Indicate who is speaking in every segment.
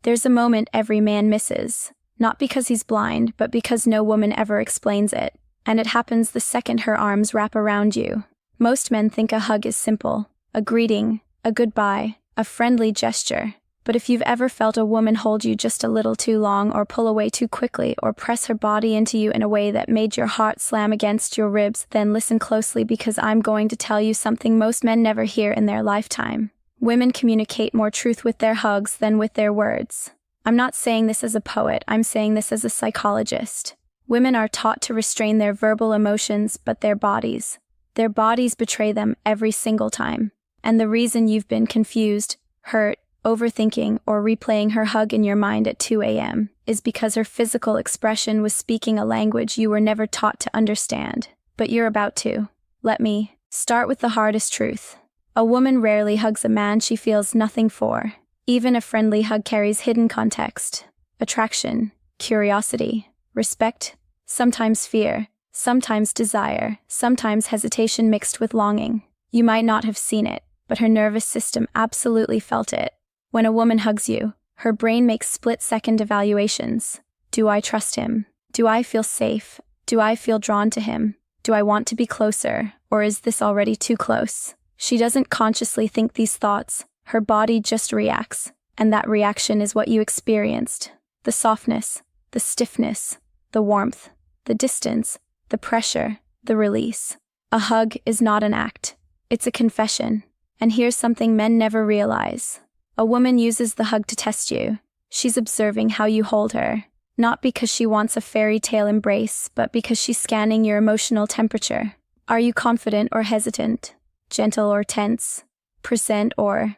Speaker 1: There's a moment every man misses, not because he's blind, but because no woman ever explains it, and it happens the second her arms wrap around you. Most men think a hug is simple, a greeting, a goodbye, a friendly gesture. But if you've ever felt a woman hold you just a little too long, or pull away too quickly, or press her body into you in a way that made your heart slam against your ribs, then listen closely, because I'm going to tell you something most men never hear in their lifetime. Women communicate more truth with their hugs than with their words. I'm not saying this as a poet, I'm saying this as a psychologist. Women are taught to restrain their verbal emotions, but their bodies betray them every single time. And the reason you've been confused, hurt, overthinking, or replaying her hug in your mind at 2 a.m. is because her physical expression was speaking a language you were never taught to understand. But you're about to. Let me start with the hardest truth. A woman rarely hugs a man she feels nothing for. Even a friendly hug carries hidden context: attraction, curiosity, respect, sometimes fear, sometimes desire, sometimes hesitation mixed with longing. You might not have seen it, but her nervous system absolutely felt it. When a woman hugs you, her brain makes split-second evaluations. Do I trust him? Do I feel safe? Do I feel drawn to him? Do I want to be closer? Or is this already too close? She doesn't consciously think these thoughts. Her body just reacts, and that reaction is what you experienced. The softness, the stiffness, the warmth, the distance, the pressure, the release. A hug is not an act. It's a confession. And here's something men never realize. A woman uses the hug to test you. She's observing how you hold her, not because she wants a fairy tale embrace, but because she's scanning your emotional temperature. Are you confident or hesitant? Gentle or tense? Present or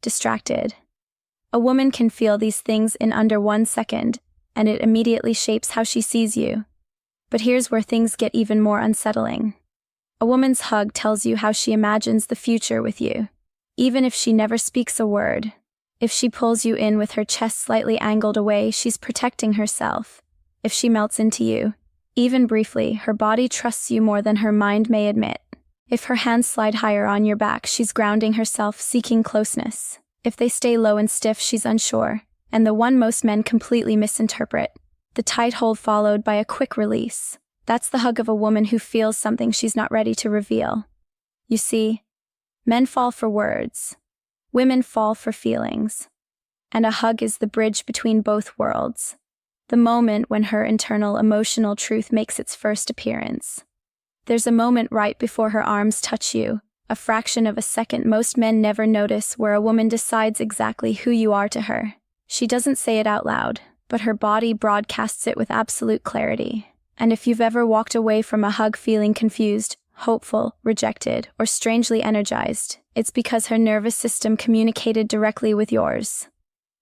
Speaker 1: distracted? A woman can feel these things in under 1 second, and it immediately shapes how she sees you. But here's where things get even more unsettling. A woman's hug tells you how she imagines the future with you. Even if she never speaks a word, if she pulls you in with her chest slightly angled away, she's protecting herself. If she melts into you, even briefly, her body trusts you more than her mind may admit. If her hands slide higher on your back, she's grounding herself, seeking closeness. If they stay low and stiff, she's unsure. And the one most men completely misinterpret: the tight hold followed by a quick release. That's the hug of a woman who feels something she's not ready to reveal. You see, men fall for words. Women fall for feelings. And a hug is the bridge between both worlds. The moment when her internal emotional truth makes its first appearance. There's a moment right before her arms touch you, a fraction of a second most men never notice, where a woman decides exactly who you are to her. She doesn't say it out loud, but her body broadcasts it with absolute clarity. And if you've ever walked away from a hug feeling confused, hopeful, rejected, or strangely energized, it's because her nervous system communicated directly with yours.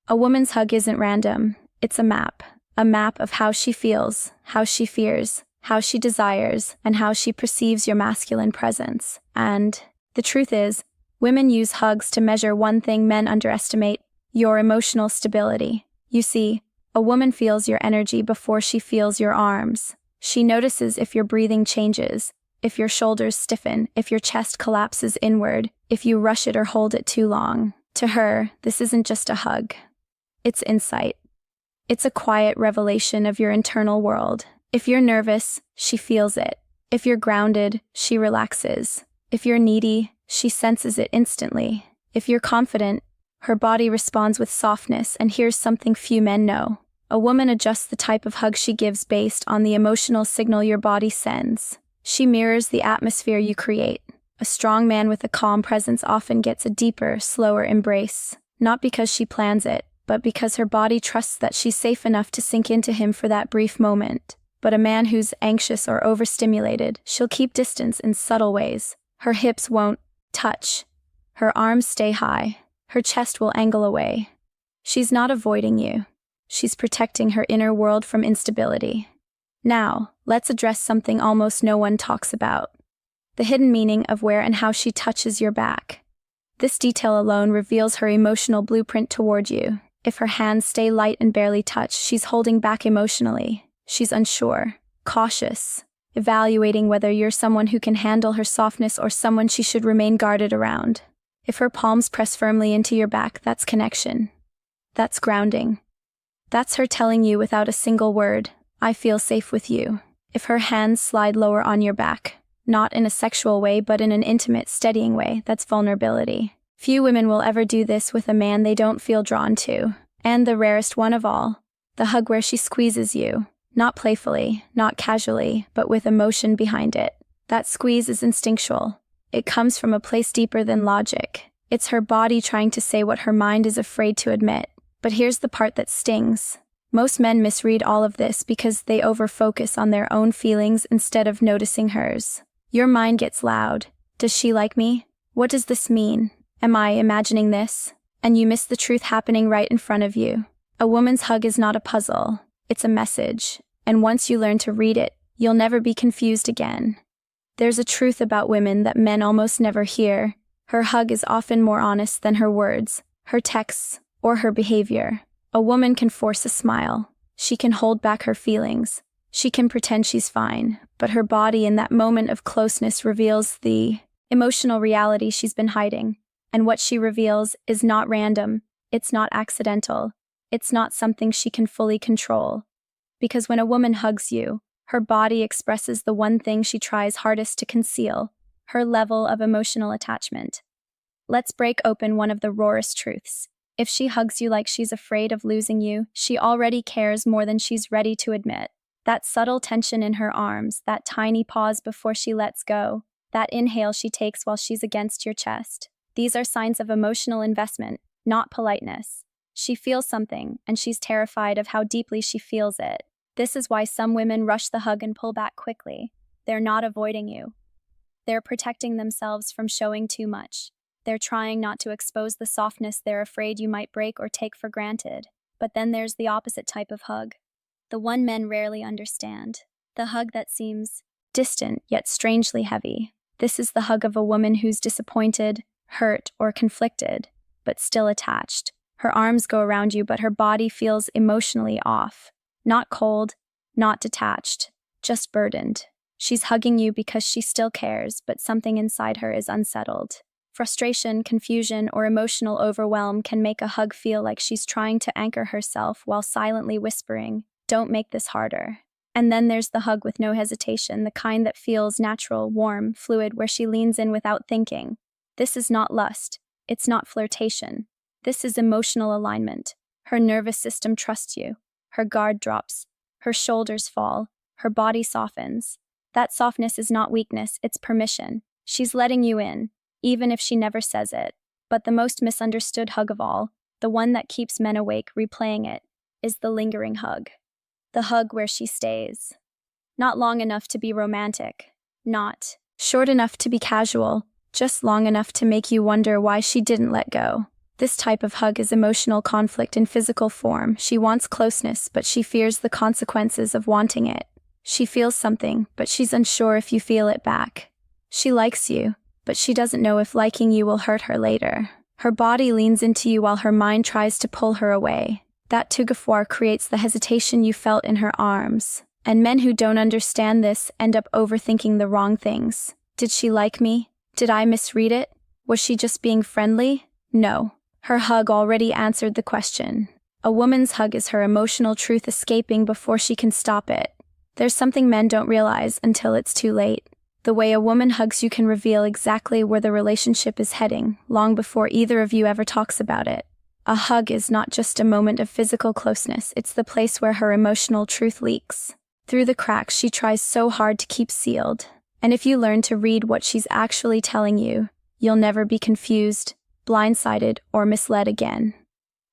Speaker 1: A woman's hug isn't random. It's a map of how she feels, how she fears, how she desires, and how she perceives your masculine presence. And the truth is, women use hugs to measure one thing men underestimate: your emotional stability. You see, a woman feels your energy before she feels your arms. She notices if your breathing changes, if your shoulders stiffen, if your chest collapses inward, if you rush it or hold it too long. To her, this isn't just a hug. It's insight. It's a quiet revelation of your internal world. If you're nervous, she feels it. If you're grounded, she relaxes. If you're needy, she senses it instantly. If you're confident, her body responds with softness. And here's something few men know. A woman adjusts the type of hug she gives based on the emotional signal your body sends. She mirrors the atmosphere you create. A strong man with a calm presence often gets a deeper, slower embrace, not because she plans it, but because her body trusts that she's safe enough to sink into him for that brief moment. But a man who's anxious or overstimulated, she'll keep distance in subtle ways. Her hips won't touch. Her arms stay high. Her chest will angle away. She's not avoiding you. She's protecting her inner world from instability. Now, let's address something almost no one talks about: the hidden meaning of where and how she touches your back. This detail alone reveals her emotional blueprint toward you. If her hands stay light and barely touch, she's holding back emotionally. She's unsure, cautious, evaluating whether you're someone who can handle her softness or someone she should remain guarded around. If her palms press firmly into your back, that's connection. That's grounding. That's her telling you without a single word, I feel safe with you. If her hands slide lower on your back, not in a sexual way but in an intimate, steadying way, that's vulnerability. Few women will ever do this with a man they don't feel drawn to. And the rarest one of all, the hug where she squeezes you, not playfully, not casually, but with emotion behind it. That squeeze is instinctual. It comes from a place deeper than logic. It's her body trying to say what her mind is afraid to admit. But here's the part that stings. Most men misread all of this because they overfocus on their own feelings instead of noticing hers. Your mind gets loud. Does she like me? What does this mean? Am I imagining this? And you miss the truth happening right in front of you. A woman's hug is not a puzzle. It's a message. And once you learn to read it, you'll never be confused again. There's a truth about women that men almost never hear. Her hug is often more honest than her words, her texts, or her behavior. A woman can force a smile. She can hold back her feelings. She can pretend she's fine, but her body in that moment of closeness reveals the emotional reality she's been hiding. And what she reveals is not random. It's not accidental. It's not something she can fully control. Because when a woman hugs you, her body expresses the one thing she tries hardest to conceal, her level of emotional attachment. Let's break open one of the rawest truths. If she hugs you like she's afraid of losing you, she already cares more than she's ready to admit. That subtle tension in her arms, that tiny pause before she lets go, that inhale she takes while she's against your chest. These are signs of emotional investment, not politeness. She feels something, and she's terrified of how deeply she feels it. This is why some women rush the hug and pull back quickly. They're not avoiding you. They're protecting themselves from showing too much. They're trying not to expose the softness they're afraid you might break or take for granted. But then there's the opposite type of hug. The one men rarely understand. The hug that seems distant yet strangely heavy. This is the hug of a woman who's disappointed, hurt, or conflicted, but still attached. Her arms go around you, but her body feels emotionally off. Not cold, not detached, just burdened. She's hugging you because she still cares, but something inside her is unsettled. Frustration, confusion, or emotional overwhelm can make a hug feel like she's trying to anchor herself while silently whispering, "Don't make this harder." And then there's the hug with no hesitation, the kind that feels natural, warm, fluid, where she leans in without thinking. This is not lust. It's not flirtation. This is emotional alignment. Her nervous system trusts you. Her guard drops. Her shoulders fall. Her body softens. That softness is not weakness, it's permission. She's letting you in, even if she never says it. But the most misunderstood hug of all, the one that keeps men awake replaying it, is the lingering hug. The hug where she stays. Not long enough to be romantic. Not short enough to be casual. Just long enough to make you wonder why she didn't let go. This type of hug is emotional conflict in physical form. She wants closeness, but she fears the consequences of wanting it. She feels something, but she's unsure if you feel it back. She likes you, but she doesn't know if liking you will hurt her later. Her body leans into you while her mind tries to pull her away. That tout-à-fait creates the hesitation you felt in her arms. And men who don't understand this end up overthinking the wrong things. Did she like me? Did I misread it? Was she just being friendly? No. Her hug already answered the question. A woman's hug is her emotional truth escaping before she can stop it. There's something men don't realize until it's too late. The way a woman hugs you can reveal exactly where the relationship is heading, long before either of you ever talks about it. A hug is not just a moment of physical closeness, it's the place where her emotional truth leaks. Through the cracks she tries so hard to keep sealed. And if you learn to read what she's actually telling you, you'll never be confused, blindsided, or misled again.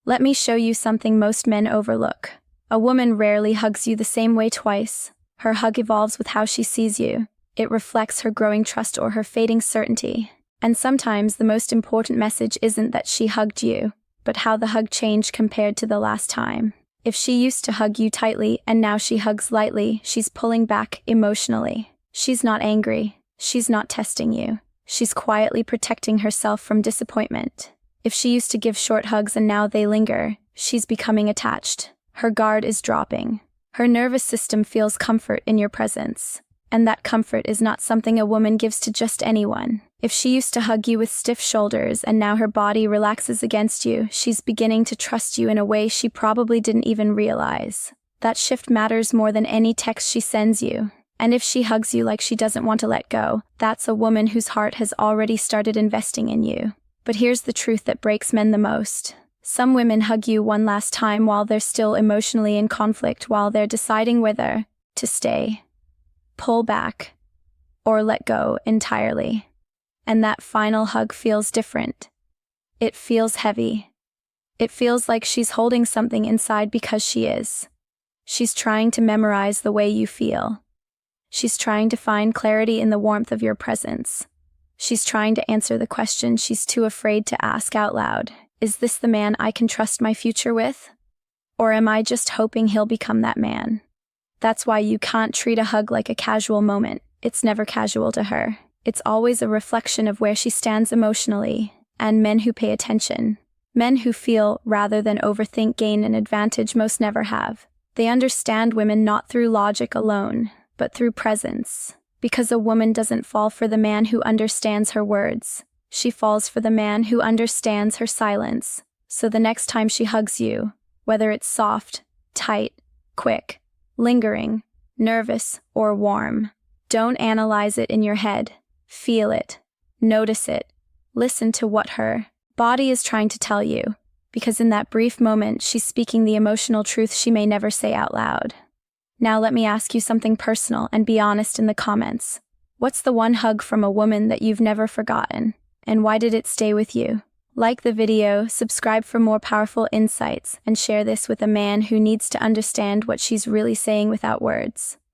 Speaker 1: Let me show you something most men overlook. A woman rarely hugs you the same way twice. Her hug evolves with how she sees you. It reflects her growing trust or her fading certainty. And sometimes the most important message isn't that she hugged you, but how the hug changed compared to the last time. If she used to hug you tightly and now she hugs lightly, she's pulling back emotionally. She's not angry. She's not testing you. She's quietly protecting herself from disappointment. If she used to give short hugs and now they linger, she's becoming attached. Her guard is dropping. Her nervous system feels comfort in your presence. And that comfort is not something a woman gives to just anyone. If she used to hug you with stiff shoulders and now her body relaxes against you, she's beginning to trust you in a way she probably didn't even realize. That shift matters more than any text she sends you. And if she hugs you like she doesn't want to let go, that's a woman whose heart has already started investing in you. But here's the truth that breaks men the most. Some women hug you one last time while they're still emotionally in conflict, while they're deciding whether to stay, pull back, or let go entirely. And that final hug feels different. It feels heavy. It feels like she's holding something inside because she is. She's trying to memorize the way you feel. She's trying to find clarity in the warmth of your presence. She's trying to answer the question she's too afraid to ask out loud. Is this the man I can trust my future with? Or am I just hoping he'll become that man? That's why you can't treat a hug like a casual moment. It's never casual to her. It's always a reflection of where she stands emotionally. And men who pay attention, men who feel rather than overthink, gain an advantage most never have. They understand women not through logic alone, but through presence. Because a woman doesn't fall for the man who understands her words. She falls for the man who understands her silence. So the next time she hugs you, whether it's soft, tight, quick, lingering, nervous, or warm, don't analyze it in your head. Feel it. Notice it. Listen to what her body is trying to tell you. Because in that brief moment, she's speaking the emotional truth she may never say out loud. Now let me ask you something personal and be honest in the comments. What's the one hug from a woman that you've never forgotten? And why did it stay with you? Like the video, subscribe for more powerful insights, and share this with a man who needs to understand what she's really saying without words.